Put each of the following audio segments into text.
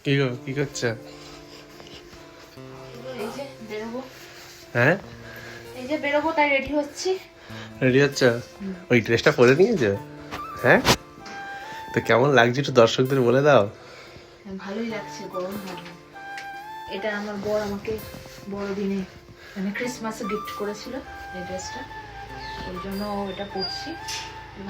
কি করছে? এই যে বেরোবো। হ্যাঁ, এই যে বেরোবো তাই রেডি হচ্ছি। রেডি হচ্ছে? ওই ড্রেসটা পরে নিয়েছো? হ্যাঁ, তো কেমন লাগছে একটু দর্শকদের বলে দাও। ভালোই লাগছে, গরম হয় না। এটা আমার বর আমাকে বড়দিনে মানে ক্রিসমাসে গিফট করেছিল এই ড্রেসটা, ওই জন্য এটা পরছি।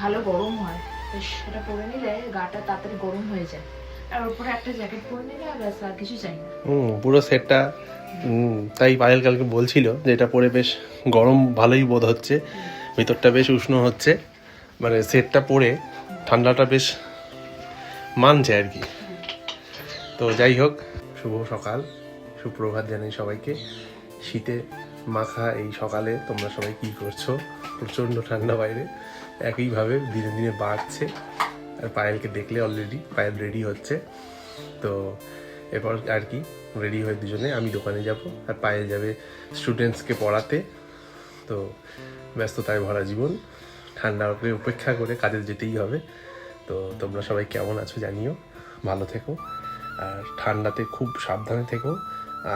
ভালো গরম হয়, বেশ এটা পরে নিলে গাটা তাড়াতাড়ি গরম হয়ে যায়। আর উপরে একটা জ্যাকেট পরে নিলে ব্যাস আর কিছু চাই না। পুরো সেটটা। তাই পায়েল কালকে বলছিল যে এটা পরে বেশ গরম ভালোই বোধ হচ্ছে, ভিতরটা বেশ উষ্ণ হচ্ছে, মানে সেটটা পরে ঠান্ডাটা বেশ মানছে আর কি। তো যাই হোক, শুভ সকাল, সুপ্রভাত জানাই সবাইকে। শীতে মাখা এই সকালে তোমরা সবাই কি করছো? প্রচণ্ড ঠান্ডা বাইরে, একইভাবে দিনে দিনে বাড়ছে। আর পায়েলকে দেখলে অলরেডি পায়েল রেডি হচ্ছে। তো এরপর আর কি রেডি হয়ে দুজনে আমি দোকানে যাব, আর পায়েল যাবে স্টুডেন্টসকে পড়াতে। তো ব্যস্ততায় ভরা জীবন, ঠান্ডার উপরে উপেক্ষা করে কাজে যেতেই হবে। তো তোমরা সবাই কেমন আছো জানিও, ভালো থেকো, আর ঠান্ডাতে খুব সাবধানে থেকো।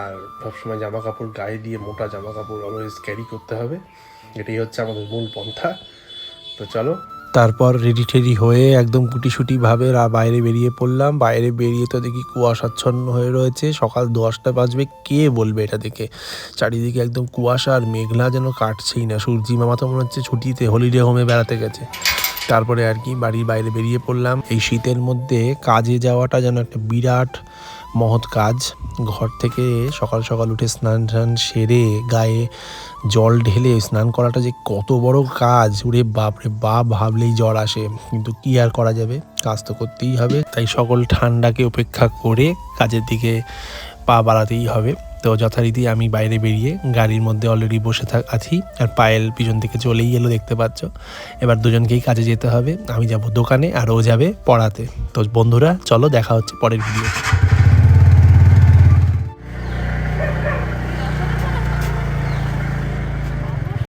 আর সবসময় জামা কাপড় গায়ে দিয়ে, মোটা জামা কাপড় অলওয়েজ ক্যারি করতে হবে, এটাই হচ্ছে আমাদের মূল পন্থা। তো চলো, তারপর রেডি টেডি হয়ে একদম গুটিসুটিভাবে বাইরে বেরিয়ে পড়লাম। বাইরে বেরিয়ে তো দেখি কুয়াশাচ্ছন্ন হয়ে রয়েছে, সকাল 10টা বাজবে, কে বলবে এটা দেখে। চারিদিকে একদম কুয়াশা আর মেঘলা যেন কাটছেই না। সূর্যি মামা তো মনে হচ্ছে ছুটিতে হলিডে হোমে বেড়াতে গেছে। তারপরে আর কি বাড়ির বাইরে বেরিয়ে পড়লাম। এই শীতের মধ্যে কাজে যাওয়াটা যেন একটা বিরাট মহৎ কাজ। ঘর থেকে সকাল সকাল উঠে স্নান টান সেরে গায়ে জল ঢেলে স্নান করাটা যে কত বড় কাজ, ওরে বাপ রে বাপ, ভাবলেই জ্বর আসে। কিন্তু কি আর করা যাবে, কাজ তো করতেই হবে। তাই সকল ঠান্ডাকে উপেক্ষা করে কাজের দিকে পা বাড়াতেই হবে। তো যথারীতি আমি বাইরে বেরিয়ে গাড়ির মধ্যে অলরেডি বসে আছি, আর পায়েল পিছন থেকে চলেই এলো, দেখতে পাচ্ছ। এবার দুজনকেই কাজে যেতে হবে, আমি যাব দোকানে আর ও যাবে পড়াতে। তো বন্ধুরা চলো, দেখা হচ্ছে পরের ভিডিও।